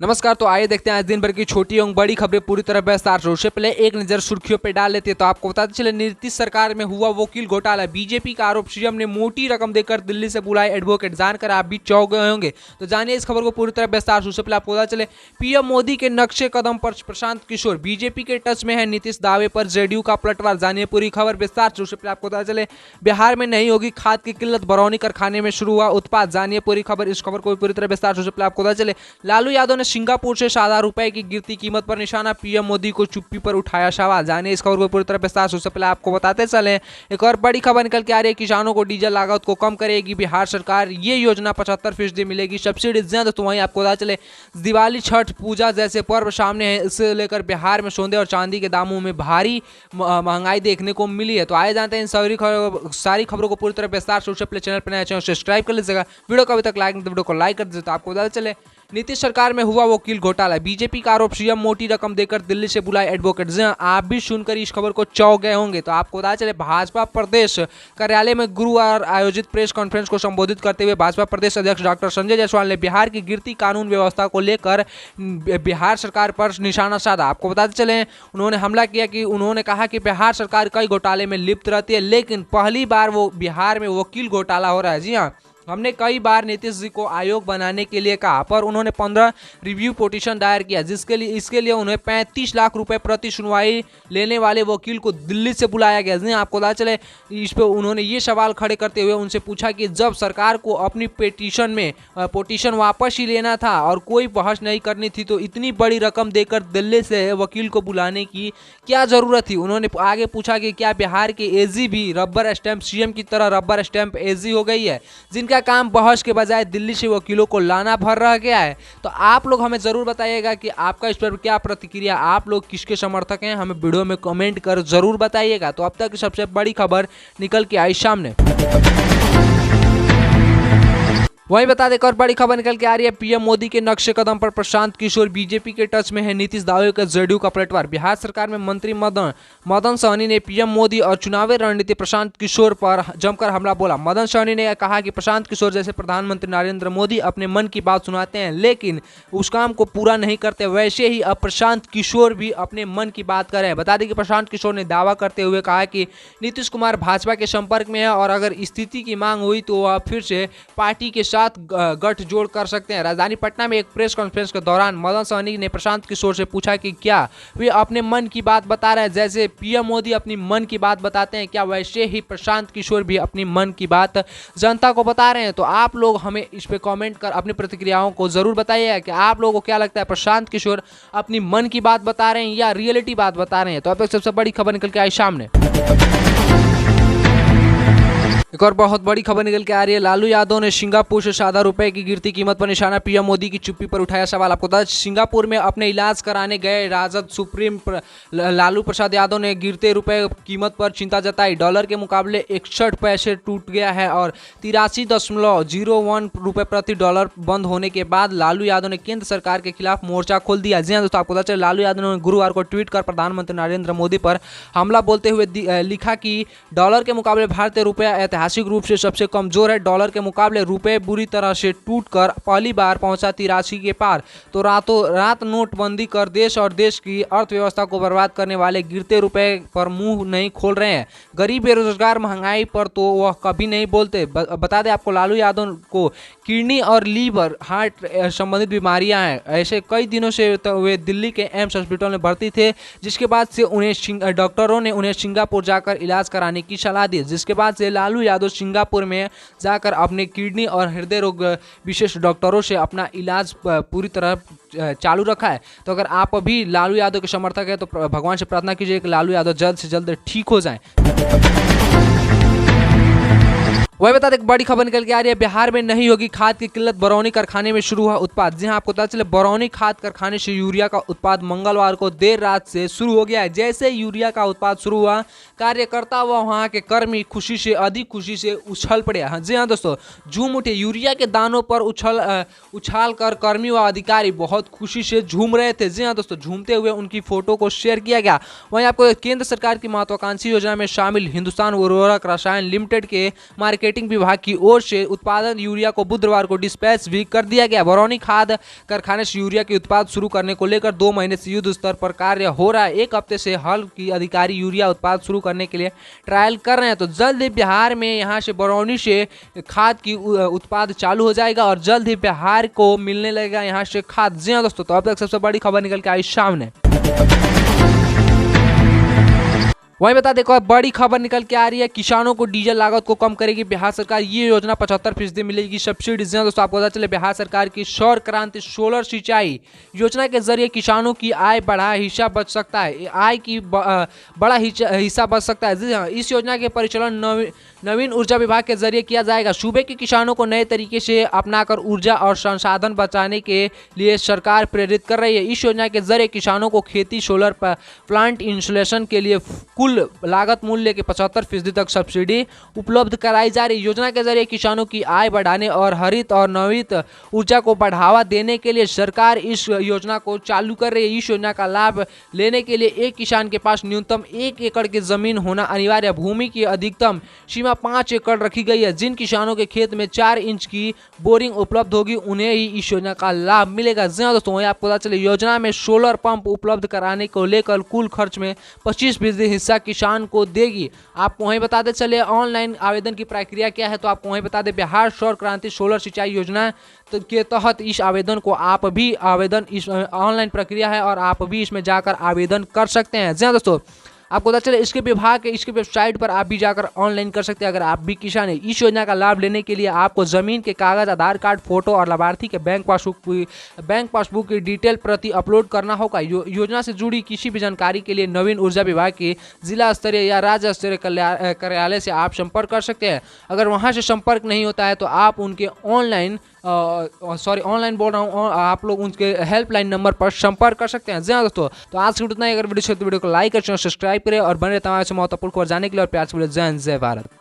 नमस्कार। तो आइए देखते हैं आज दिन भर की छोटी एवं बड़ी खबरें पूरी तरह विस्तार से। उससे पहले एक नजर सुर्खियों पर डाल लेते हैं। तो आपको बताते चले, नीतीश सरकार में हुआ वकील घोटाला, बीजेपी का आरोप, सीएम ने मोटी रकम देकर दिल्ली से बुलाए एडवोकेट। जानकर आप भी चौंक गए होंगे, तो जानिए इस खबर को पूरी तरह विस्तार से। उससे पहले आपको पता चले, पीएम मोदी के नक्शे कदम पर प्रशांत किशोर, बीजेपी के टच में है नीतीश, दावे पर जेडीयू का पलटवार। जानिए पूरी खबर विस्तार से। उससे पहले आपको पता चले, बिहार में नहीं होगी खाद की किल्लत, बरौनी कारखाने में शुरू हुआ उत्पाद। जानिए पूरी खबर, इस खबर को पूरी तरह विस्तार से। उससे पहले आपको पता चले, लालू यादव ने सिंगापुर से ₹7,000 की गिरती कीमत पर निशाना, पीएम मोदी को चुप्पी पर उठाया सवाल। जानिए इस खबर को पूरी तरह विस्तार से। उससे पहले आपको बताते चले, एक और बड़ी खबर निकल के आ रही है, किसानों को डीजल लागत को कम करेगी बिहार सरकार, ये योजना 75% मिलेगी सब्सिडी। तो वहीं आपको पता चले, दिवाली, छठ पूजा जैसे पर्व सामने है, इसे लेकर बिहार में सोने और चांदी के दामों में भारी महंगाई देखने को मिली है। तो आए जानते हैं इन सारी खबरों को पूरी तरह विस्तार से। उससे पहले चैनल पर नया चैनल सब्सक्राइब कर लीजिएगा, वीडियो को अभी तक लाइक नहीं, वीडियो को लाइक कर दीजिए। तो आपको पता चले, नीतीश सरकार में हुआ वकील घोटाला, बीजेपी का आरोप, सीएम मोटी रकम देकर दिल्ली से बुलाए एडवोकेट। आप भी सुनकर इस खबर को चौंक गए होंगे। तो आपको बता चले, भाजपा प्रदेश कार्यालय में गुरुवार आयोजित प्रेस कॉन्फ्रेंस को संबोधित करते हुए भाजपा प्रदेश अध्यक्ष डॉक्टर संजय जायसवाल ने बिहार की गिरती कानून व्यवस्था को लेकर बिहार सरकार पर निशाना साधा। आपको बताते चले, उन्होंने हमला किया कि उन्होंने कहा कि बिहार सरकार कई घोटाले में लिप्त रहती है, लेकिन पहली बार वो बिहार में वकील घोटाला हो रहा है। जी हाँ, हमने कई बार नीतीश जी को आयोग बनाने के लिए कहा, पर उन्होंने 15 रिव्यू पिटीशन दायर किया, इसके लिए उन्हें 35 लाख रुपए प्रति सुनवाई लेने वाले वकील को दिल्ली से बुलाया गया। नहीं, आपको पता चले, इस पे उन्होंने ये सवाल खड़े करते हुए उनसे पूछा कि जब सरकार को अपनी पिटीशन वापस ही लेना था और कोई बहस नहीं करनी थी, तो इतनी बड़ी रकम देकर दिल्ली से वकील को बुलाने की क्या जरूरत थी। उन्होंने आगे पूछा कि क्या बिहार के एजी भी रबर स्टैंप, सीएम की तरह रबर स्टैंप एजी हो गई है, जिनका काम बहस के बजाय दिल्ली से वकीलों को लाना भर रह गया है। तो आप लोग हमें जरूर बताइएगा कि आपका इस पर क्या प्रतिक्रिया, आप लोग किसके समर्थक हैं, हमें वीडियो में कमेंट कर जरूर बताइएगा। तो अब तक सबसे बड़ी खबर निकल के आई सामने। वहीं बता दें, एक और बड़ी खबर निकल के आ रही है, पीएम मोदी के नक्शे कदम पर प्रशांत किशोर, बीजेपी के टच में है नीतीश, दावे का जेडीयू का पलटवार। बिहार सरकार में मंत्री मदन सहनी ने पीएम मोदी और चुनावी रणनीति प्रशांत किशोर पर जमकर हमला बोला। मदन सहनी ने कहा कि प्रशांत किशोर जैसे प्रधानमंत्री नरेंद्र मोदी अपने मन की बात सुनाते हैं, लेकिन उस काम को पूरा नहीं करते, वैसे ही अब प्रशांत किशोर भी अपने मन की बात करें। बता दें कि प्रशांत किशोर ने दावा करते हुए कहा कि नीतीश कुमार भाजपा के संपर्क में है और अगर स्थिति की मांग हुई तो वह फिर से पार्टी के साथ गठजोड़ कर सकते हैं। राजधानी पटना में एक प्रेस कॉन्फ्रेंस के दौरान मदन सहनी ने प्रशांत किशोर से पूछा कि क्या वे अपने मन की बात बता रहे हैं, जैसे पीएम मोदी अपनी मन की बात बताते हैं, क्या वैसे ही प्रशांत किशोर भी अपनी मन की बात जनता को बता रहे हैं। तो आप लोग हमें इस पे कमेंट कर अपनी प्रतिक्रियाओं को जरूर बताइएगा कि आप लोगों को क्या लगता है, प्रशांत किशोर अपनी मन की बात बता रहे हैं या रियलिटी बात बता रहे हैं। तो अब तक सबसे बड़ी खबर निकल के आई सामने। एक और बहुत बड़ी खबर निकल के आ रही है, लालू यादव ने सिंगापुर से ₹7,000 की गिरती कीमत पर निशाना, पीएम मोदी की चुप्पी पर उठाया सवाल। आपको बता, सिंगापुर में अपने इलाज कराने गए राजद सुप्रीम लालू प्रसाद यादव ने गिरते रुपए कीमत पर चिंता जताई। डॉलर के मुकाबले 61 पैसे टूट गया है और 83.01 रुपए प्रति डॉलर बंद होने के बाद लालू यादव ने केंद्र सरकार के खिलाफ मोर्चा खोल दिया। जी हाँ दोस्तों, आपको पता चले, लालू यादव ने गुरुवार को ट्वीट कर प्रधानमंत्री नरेंद्र मोदी पर हमला बोलते हुए लिखा कि डॉलर के मुकाबले भारतीय रुपया ऐतिहासिक रूप से सबसे कमजोर है। डॉलर के मुकाबले रुपए बुरी तरह से टूटकर पहली बार पहुंचा 83 के पार। तो रातों रात नोटबंदी कर देश और देश की अर्थव्यवस्था को बर्बाद करने वाले गिरते रुपए पर मुंह नहीं खोल रहे हैं। गरीब, बेरोजगार, महंगाई पर तो वह कभी नहीं बोलते। बता दें आपको, लालू यादव को किडनी और लीवर हार्ट संबंधित बीमारियां हैं। ऐसे कई दिनों से वे दिल्ली के एम्स हॉस्पिटल में भर्ती थे, जिसके बाद से उन्हें डॉक्टरों ने उन्हें सिंगापुर जाकर इलाज कराने की सलाह दी, जिसके बाद से लालू यादव सिंगापुर में जाकर अपने किडनी और हृदय रोग विशेष डॉक्टरों से अपना इलाज पूरी तरह चालू रखा है। तो अगर आप अभी लालू यादव के समर्थक हैं तो भगवान से प्रार्थना कीजिए कि लालू यादव जल्द से जल्द ठीक हो जाएं। वही बता दें, एक बड़ी खबर निकल के आ रही है, बिहार में नहीं होगी खाद की किल्लत, बरौनी कारखाने में शुरू हुआ उत्पाद। जी हां, आपको पता चले, बरौनी खाद कारखाने से यूरिया का उत्पाद मंगलवार को देर रात से शुरू हो गया है। जैसे यूरिया का उत्पाद शुरू हुआ, कार्यकर्ता व वहां के कर्मी खुशी से अधिक खुशी से उछल पड़े। जी हाँ दोस्तों, झूम उठे। यूरिया के दानों पर उछाल कर कर्मी व अधिकारी बहुत खुशी से झूम रहे थे। जी हाँ दोस्तों, झूमते हुए उनकी फोटो को शेयर किया गया। वहीं आपको केंद्र सरकार की महत्वाकांक्षी योजना में शामिल हिंदुस्तान उर्वरक रसायन लिमिटेड के मार्केट मार्केटिंग विभाग की ओर से उत्पादन यूरिया को बुधवार को डिस्पैच भी कर दिया गया। बरौनी खाद कारखाने से यूरिया के उत्पाद शुरू करने को लेकर 2 महीने से युद्ध स्तर पर कार्य हो रहा है। एक हफ्ते से हल की अधिकारी यूरिया उत्पाद शुरू करने के लिए ट्रायल कर रहे हैं। तो जल्द ही बिहार में यहाँ से बरौनी से खाद की उत्पाद चालू हो जाएगा और जल्द ही बिहार को मिलने लगेगा यहाँ से खाद। जी हाँ दोस्तों, तो अब तक सबसे बड़ी खबर निकल के आई सामने। वहीं बता देखो, बड़ी खबर निकल के आ रही है, किसानों को डीजल लागत को कम करेगी बिहार सरकार। ये योजना 75% मिलेगी सब्सिडी। दोस्तों आपको पता चले बिहार सरकार की सौर क्रांति सोलर सिंचाई योजना के जरिए किसानों की आय बड़ा हिस्सा बच सकता है, आय की बड़ा हिस्सा बच सकता है। इस योजना के परिचालन नवीन ऊर्जा विभाग के जरिए किया जाएगा। सूबे के किसानों को नए तरीके से अपनाकर ऊर्जा और संसाधन बचाने के लिए सरकार प्रेरित कर रही है। इस योजना के जरिए किसानों को खेती, सोलर प्लांट इंस्टॉलेशन के लिए कुल लागत मूल्य के 75% तक सब्सिडी उपलब्ध कराई जा रही है। योजना के जरिए किसानों की आय बढ़ाने और हरित और नवीन ऊर्जा को बढ़ावा देने के लिए सरकार इस योजना को चालू कर रही है। इस योजना का लाभ लेने के लिए एक किसान के पास न्यूनतम 1 एकड़ की जमीन होना अनिवार्य है। भूमि की अधिकतम सीमा 5 एकड़ रखी गई है। जिन किसानों के खेत में 4 इंच की बोरिंग उपलब्ध होगी उन्हें ही इस योजना का लाभ मिलेगा। जी हाँ दोस्तों, आपको पता चले योजना में सोलर पंप उपलब्ध कराने को लेकर कुल खर्च में 25% हिस्सा किसान को देगी। आपको वहीं बताते चले ऑनलाइन आवेदन की प्रक्रिया क्या है, तो आपको वहीं बता दें बिहार सौर क्रांति सोलर सिंचाई योजना के तहत इस आवेदन को आप भी आवेदन इस ऑनलाइन प्रक्रिया है और आप भी इसमें जाकर आवेदन कर सकते हैं। जी हाँ दोस्तों, आपको पता चले इसके विभाग के इसके वेबसाइट पर आप भी जाकर ऑनलाइन कर सकते हैं अगर आप भी किसान हैं। इस योजना का लाभ लेने के लिए आपको जमीन के कागज, आधार कार्ड, फोटो और लाभार्थी के बैंक पासबुक की डिटेल प्रति अपलोड करना होगा। योजना से जुड़ी किसी भी जानकारी के लिए नवीन ऊर्जा विभाग के जिला स्तरीय या राज्य स्तरीय कार्यालय से आप संपर्क कर सकते हैं। अगर वहां से संपर्क नहीं होता है तो आप उनके ऑनलाइन बोल रहा हूँ, आप लोग उनके हेल्पलाइन नंबर पर संपर्क कर सकते हैं। जी हाँ दोस्तों, तो आज की इतना ही। अगर वीडियो अच्छी तो वीडियो को लाइक करें, सब्सक्राइब करें और बने तमाम ऐसे महत्वपूर्ण खबर जानने के लिए और प्यार से बोले जय हिंद, जय भारत।